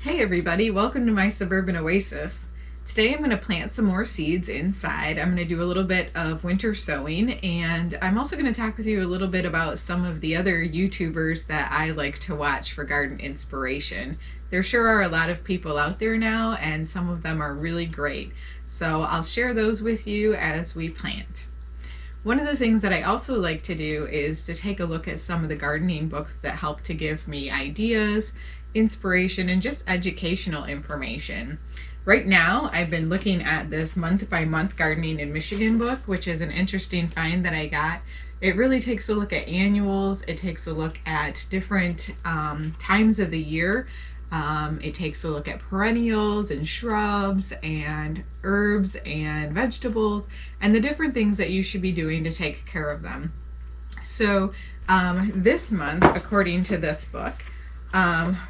Hey everybody, welcome to my Suburban Oasis. Today I'm going to plant some more seeds inside. I'm going to do a little bit of winter sowing, and I'm also going to talk with you a little bit about some of the other YouTubers that I like to watch for garden inspiration. There sure are a lot of people out there now, and some of them are really great. So I'll share those with you as we plant. One of the things that I also like to do is to take a look at some of the gardening books that help to give me ideas, inspiration, and just educational information. Right now, I've been looking at this month-by-month Gardening in Michigan book, which is an interesting find that I got. It really takes a look at annuals. It takes a look at different times of the year. It takes a look at perennials and shrubs and herbs and vegetables and the different things that you should be doing to take care of them. So this month, according to this book,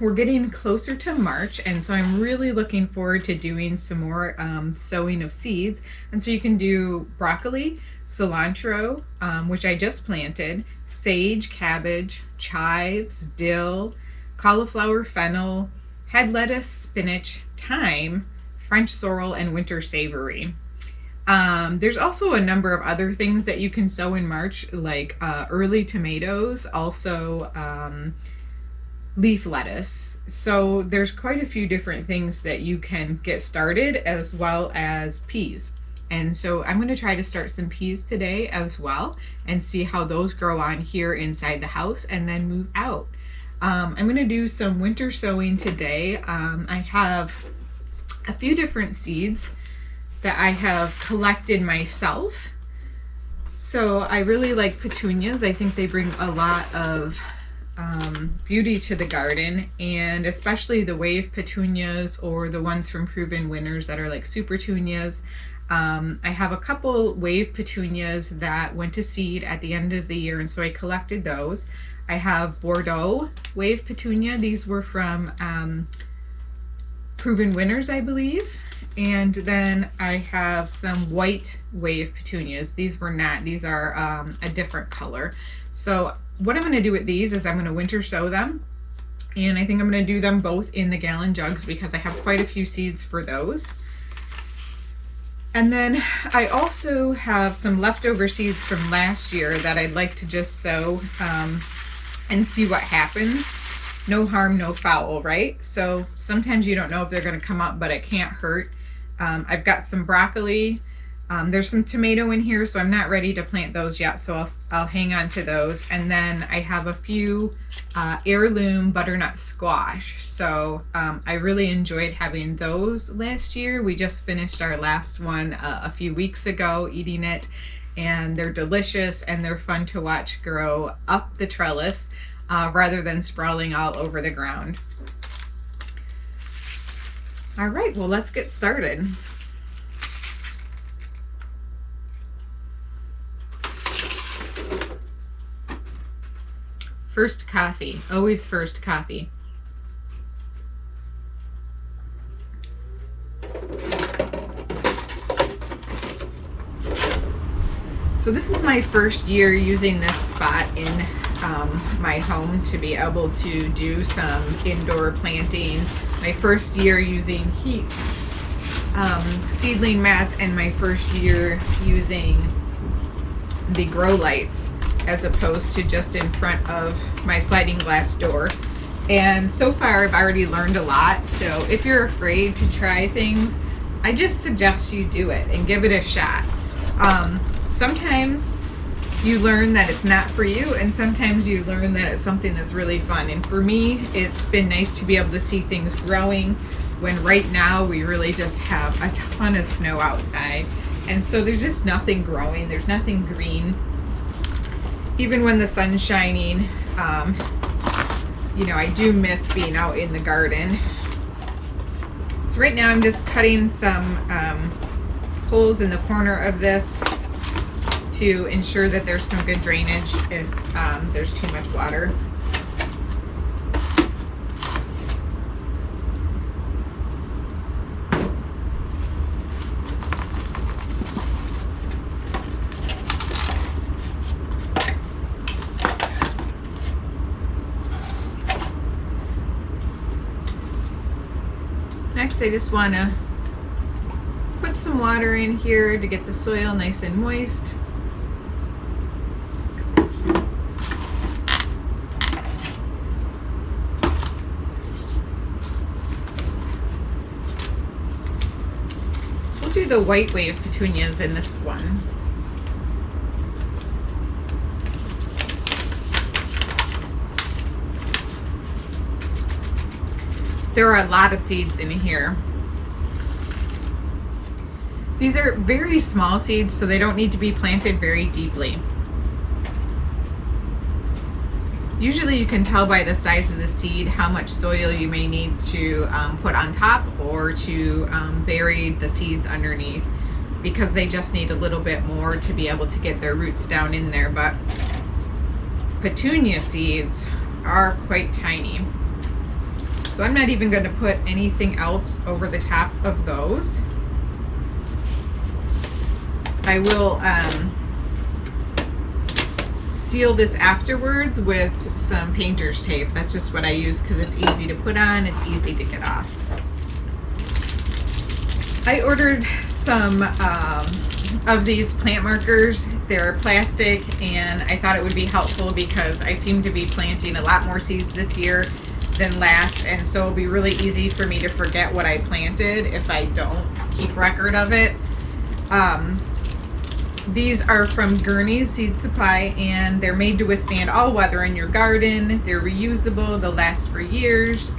we're getting closer to March, and so I'm really looking forward to doing some more sowing of seeds. And so you can do broccoli, cilantro, which I just planted, sage, cabbage, chives, dill, cauliflower, fennel, head lettuce, spinach, thyme, French sorrel, and winter savory. There's also a number of other things that you can sow in March, like early tomatoes, also leaf lettuce. So there's quite a few different things that you can get started, as well as peas. And so I'm going to try to start some peas today as well and see how those grow on here inside the house and then move out. I'm going to do some winter sowing today. I have a few different seeds that I have collected myself. So I really like petunias. I think they bring a lot of beauty to the garden, and especially the wave petunias or the ones from Proven Winners that are like super petunias. I have a couple wave petunias that went to seed at the end of the year, and so I collected those. I have Bordeaux wave petunia. These were from Proven Winners, I believe. And then I have some white wave petunias. These were not, these are a different color. So what I'm going to do with these is I'm going to winter sow them, and I think I'm going to do them both in the gallon jugs because I have quite a few seeds for those. And then I also have some leftover seeds from last year that I'd like to just sow and see what happens. No harm, no foul, right? So sometimes you don't know if they're going to come up, but it can't hurt. I've got some broccoli. There's some tomato in here, so I'm not ready to plant those yet, so I'll hang on to those. And then I have a few heirloom butternut squash. So I really enjoyed having those last year. We just finished our last one a few weeks ago, eating it, and they're delicious and they're fun to watch grow up the trellis rather than sprawling all over the ground. All right, well, let's get started. First coffee, always first coffee. So this is my first year using this spot in my home to be able to do some indoor planting. My first year using heat seedling mats, and my first year using the grow lights as opposed to just in front of my sliding glass door. And so far I've already learned a lot. So if you're afraid to try things, I just suggest you do it and give it a shot. Sometimes you learn that it's not for you, and sometimes you learn that it's something that's really fun. And for me, it's been nice to be able to see things growing when right now we really just have a ton of snow outside. And so there's just nothing growing, there's nothing green. Even when the sun's shining, you know, I do miss being out in the garden. So right now I'm just cutting some holes in the corner of this to ensure that there's some good drainage if there's too much water. Next, I just want to put some water in here to get the soil nice and moist. So we'll do the white wave petunias in this one. There are a lot of seeds in here. These are very small seeds, so they don't need to be planted very deeply. Usually you can tell by the size of the seed how much soil you may need to put on top or to bury the seeds underneath, because they just need a little bit more to be able to get their roots down in there. But petunia seeds are quite tiny. So I'm not even going to put anything else over the top of those. I will seal this afterwards with some painter's tape. That's just what I use because it's easy to put on, it's easy to get off. I ordered some of these plant markers. They're plastic, and I thought it would be helpful because I seem to be planting a lot more seeds this year than last, and so it'll be really easy for me to forget what I planted if I don't keep record of it. These are from Gurney's Seed Supply, and they're made to withstand all weather in your garden. They're reusable, they'll last for years.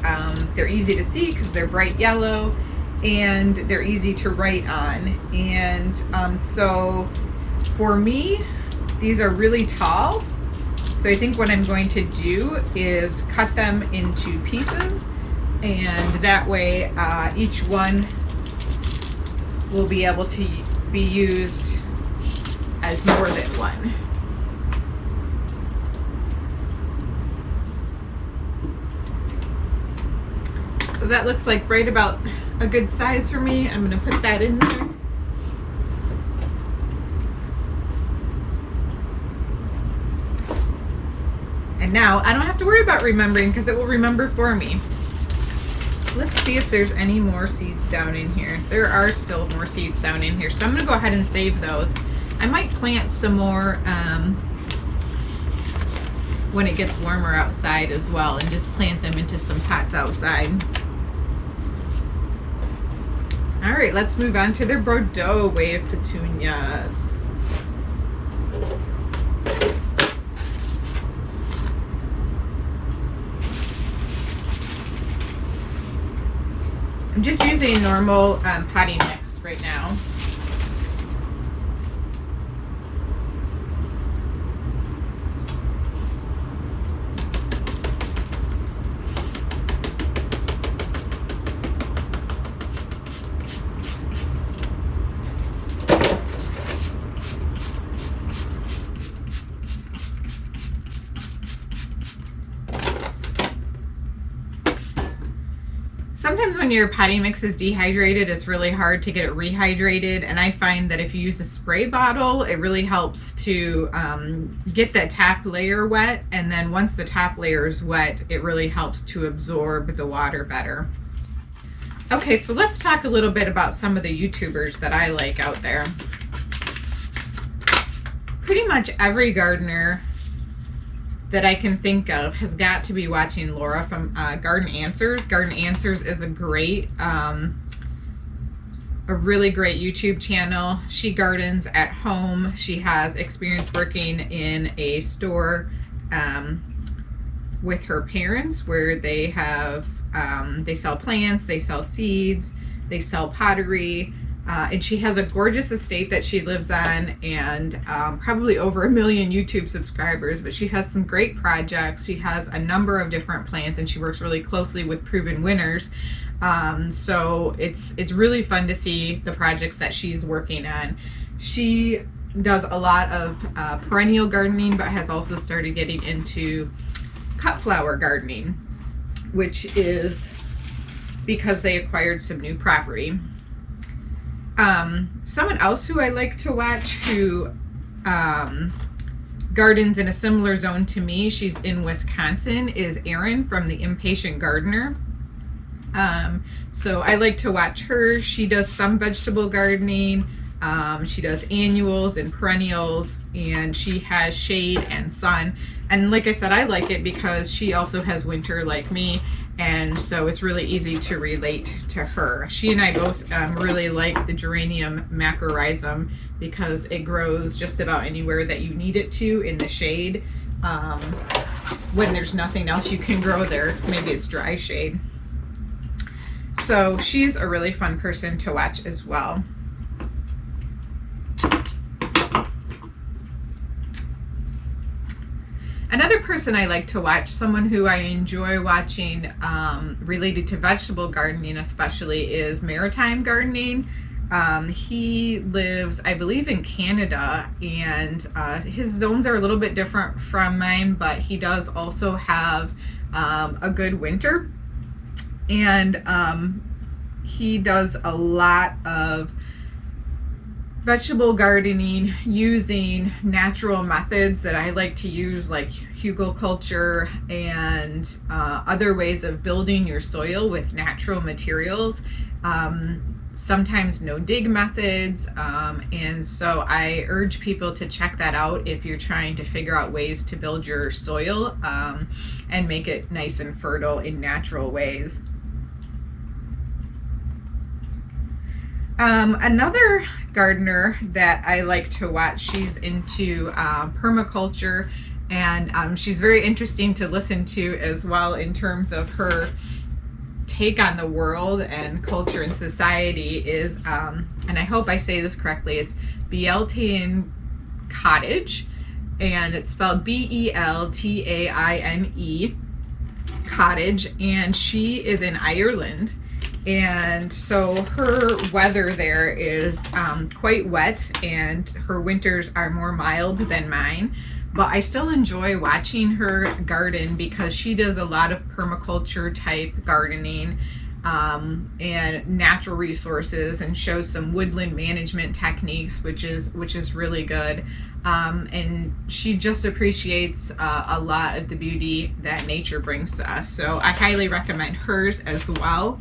They're easy to see because they're bright yellow, and they're easy to write on. And so for me, these are really tall. So I think what I'm going to do is cut them into pieces, and that way each one will be able to be used as more than one. So that looks like right about a good size for me. I'm going to put that in there. And now I don't have to worry about remembering because it will remember for me. Let's see if there's any more seeds down in here. There are still more seeds down in here, so I'm going to go ahead and save those. I might plant some more when it gets warmer outside as well, and just plant them into some pots outside. All right, let's move on to the Bordeaux wave petunias. I'm just using normal potting mix right now. Sometimes when your potting mix is dehydrated, it's really hard to get it rehydrated, and I find that if you use a spray bottle, it really helps to get that top layer wet, and then once the top layer is wet, it really helps to absorb the water better. Okay, so let's talk a little bit about some of the YouTubers that I like out there. Pretty much every gardener that I can think of has got to be watching Laura from Garden Answers. Garden Answers is a really great YouTube channel. She gardens at home. She has experience working in a store with her parents, where they have they sell plants, they sell seeds, they sell pottery. And she has a gorgeous estate that she lives on, and probably over 1 million YouTube subscribers, but she has some great projects. She has a number of different plants, and she works really closely with proven winners. So it's really fun to see the projects that she's working on. She does a lot of perennial gardening, but has also started getting into cut flower gardening, which is because they acquired some new property. Someone else who I like to watch who gardens in a similar zone to me, she's in Wisconsin, is Erin from the Impatient Gardener. So I like to watch her. She does some vegetable gardening. She does annuals and perennials, and she has shade and sun. And like I said, I like it because she also has winter like me, and so it's really easy to relate to her. She and I both really like the geranium macrorrhizum because it grows just about anywhere that you need it to in the shade. When there's nothing else you can grow there, maybe it's dry shade. So she's a really fun person to watch as well. Another person I like to watch, someone who I enjoy watching related to vegetable gardening especially, is Maritime Gardening. He lives, I believe, in Canada, and his zones are a little bit different from mine, but he does also have a good winter. And he does a lot of vegetable gardening using natural methods that I like to use, like hugelkultur and other ways of building your soil with natural materials. Sometimes no dig methods, and so I urge people to check that out if you're trying to figure out ways to build your soil and make it nice and fertile in natural ways. Another gardener that I like to watch, she's into permaculture, and she's very interesting to listen to as well in terms of her take on the world and culture and society, is, and I hope I say this correctly, it's Beltane Cottage, and it's spelled Beltaine Cottage, and she is in Ireland. And so her weather there is quite wet, and her winters are more mild than mine, but I still enjoy watching her garden because she does a lot of permaculture type gardening and natural resources, and shows some woodland management techniques, which is really good. And she just appreciates a lot of the beauty that nature brings to us. So I highly recommend hers as well.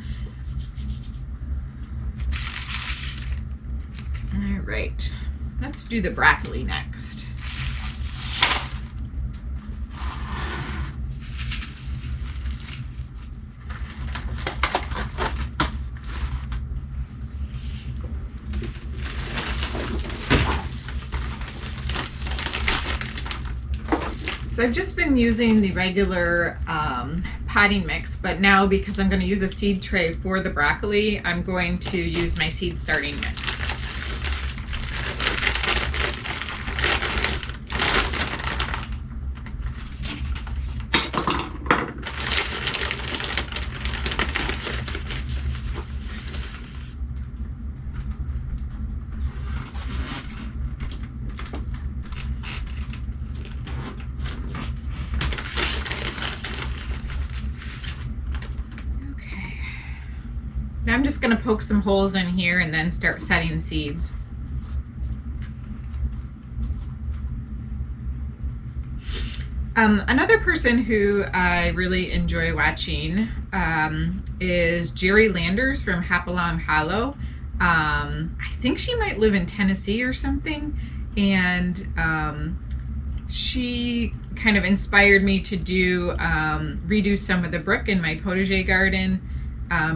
All right, let's do the broccoli next. So I've just been using the regular potting mix, but now because I'm going to use a seed tray for the broccoli, I'm going to use my seed starting mix. Now I'm just going to poke some holes in here and then start setting seeds. Another person who I really enjoy watching is Jerry Landers from Hopalong Hollow. I think she might live in Tennessee or something, and she kind of inspired me to redo some of the brick in my potager garden.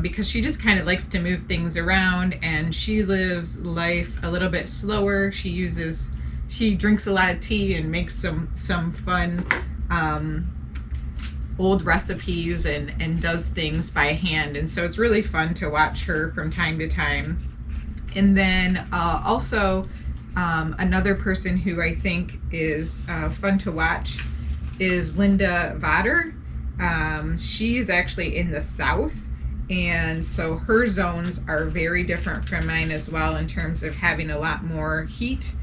Because she just kind of likes to move things around, and she lives life a little bit slower. She drinks a lot of tea and makes some fun old recipes and does things by hand, and so it's really fun to watch her from time to time. And then also another person who I think is fun to watch is Linda Vader. She is actually in the south, and so her zones are very different from mine as well in terms of having a lot more heat.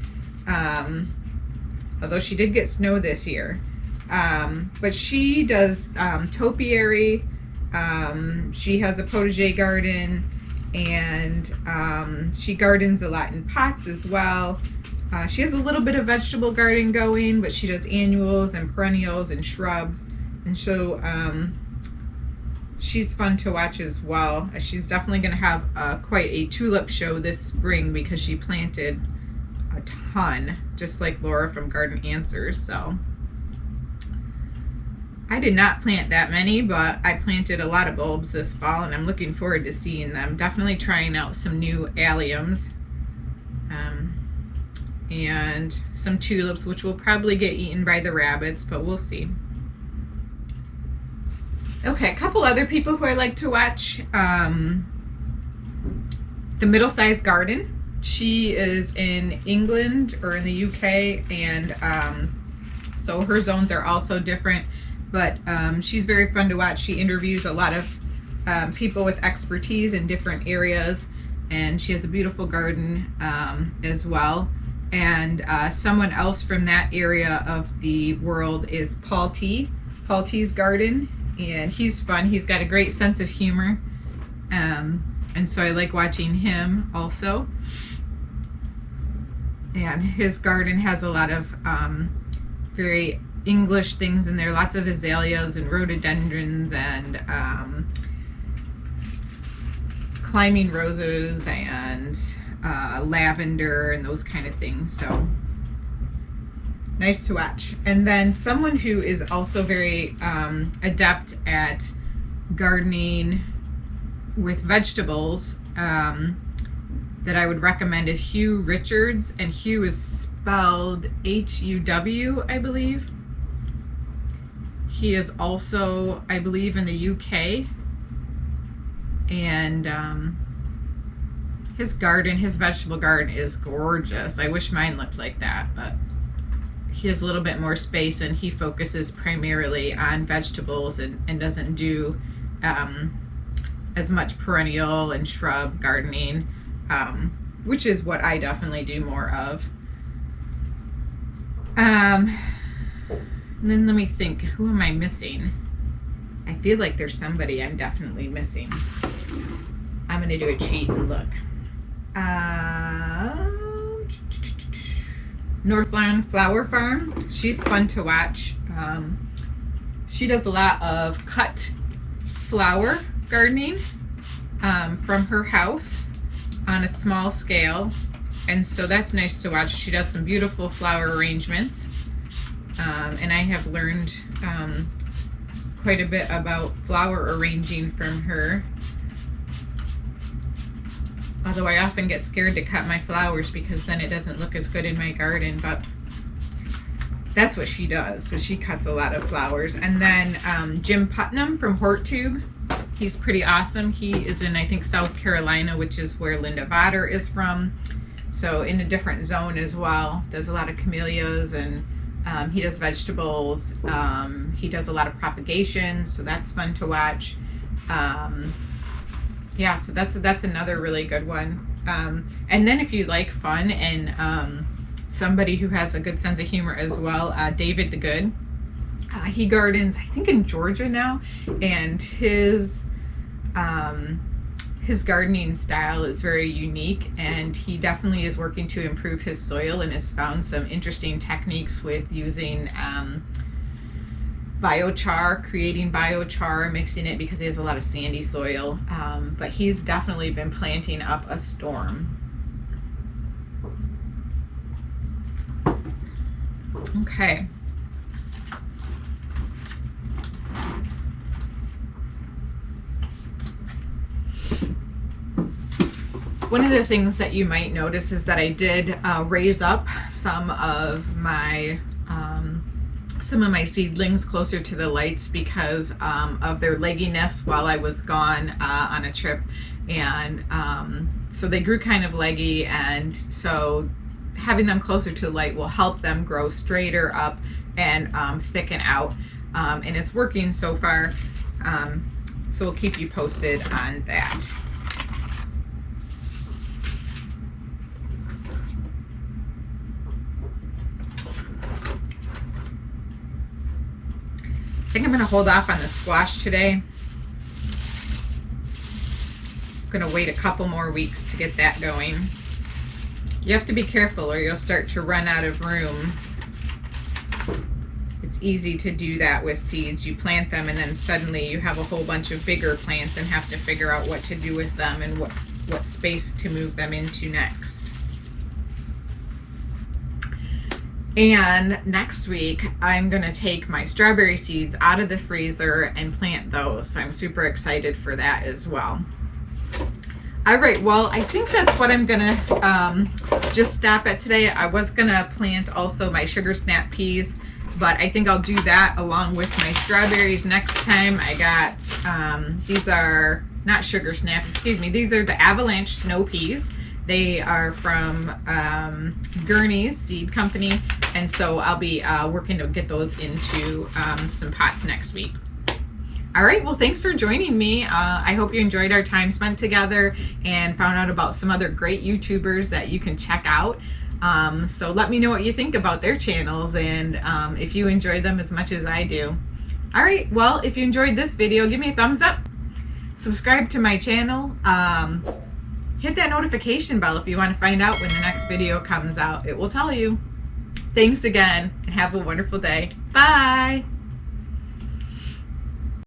Although she did get snow this year. But she does topiary. She has a potager garden, and she gardens a lot in pots as well. She has a little bit of vegetable garden going, but she does annuals and perennials and shrubs. And so she's fun to watch as well. She's definitely going to have quite a tulip show this spring because she planted a ton, just like Laura from Garden Answers. So I did not plant that many, but I planted a lot of bulbs this fall, and I'm looking forward to seeing them. Definitely trying out some new alliums and some tulips, which will probably get eaten by the rabbits, but we'll see. Okay, a couple other people who I like to watch. The Middle-Sized Garden. She is in England or in the UK, and so her zones are also different, but she's very fun to watch. She interviews a lot of people with expertise in different areas, and she has a beautiful garden as well. And someone else from that area of the world is Paul T. Paul T's garden, and he's fun. He's got a great sense of humor, and so I like watching him also. And his garden has a lot of very English things in there, lots of azaleas and rhododendrons and climbing roses and lavender and those kind of things. So nice to watch. And then someone who is also very adept at gardening with vegetables that I would recommend is Hugh Richards, and Hugh is spelled H-U-W, I believe. He is also, I believe, in the UK, and his garden, his vegetable garden is gorgeous. I wish mine looked like that, but he has a little bit more space, and he focuses primarily on vegetables and doesn't do as much perennial and shrub gardening, which is what I definitely do more of. And then let me think, who am I missing? I feel like there's somebody I'm definitely missing. I'm gonna do a cheat and look. Northland Flower Farm. She's fun to watch. She does a lot of cut flower gardening from her house on a small scale, and so that's nice to watch. She does some beautiful flower arrangements, and I have learned quite a bit about flower arranging from her, although I often get scared to cut my flowers because then it doesn't look as good in my garden, but that's what she does. So she cuts a lot of flowers. And then Jim Putnam from HortTube, he's pretty awesome. He is in, I think, South Carolina, which is where Linda Vader is from. So in a different zone as well. Does a lot of camellias, and he does vegetables. He does a lot of propagation, so that's fun to watch. Yeah, so that's another really good one. And then if you like fun and somebody who has a good sense of humor as well, David the Good. He gardens, I think, in Georgia now, and his gardening style is very unique, and he definitely is working to improve his soil and has found some interesting techniques with using biochar, creating biochar, mixing it because he has a lot of sandy soil, but he's definitely been planting up a storm. Okay. One of the things that you might some of my seedlings closer to the lights because of their legginess while I was gone on a trip, and so they grew kind of leggy, and so having them closer to the light will help them grow straighter up and thicken out, and it's working so far, so we'll keep you posted on that. I think I'm going to hold off on the squash today. I'm going to wait a couple more weeks to get that going. You have to be careful or you'll start to run out of room. It's easy to do that with seeds. You plant them and then suddenly you have a whole bunch of bigger plants and have to figure out what to do with them and what space to move them into next. And next week, I'm going to take my strawberry seeds out of the freezer and plant those. So I'm super excited for that as well. All right, well, I think that's what I'm going to just stop at today. I was going to plant also my sugar snap peas, but I think I'll do that along with my strawberries next time. I got, these are not sugar snap, excuse me, these are the avalanche snow peas. They are from Gurney's Seed Company, and so I'll be working to get those into some pots next week. All right, well, thanks for joining me. I hope you enjoyed our time spent together and found out about some other great YouTubers that you can check out. So let me know what you think about their channels and if you enjoy them as much as I do. All right, well, if you enjoyed this video, give me a thumbs up, subscribe to my channel, hit that notification bell if you want to find out when the next video comes out. It will tell you. Thanks again and have a wonderful day. Bye.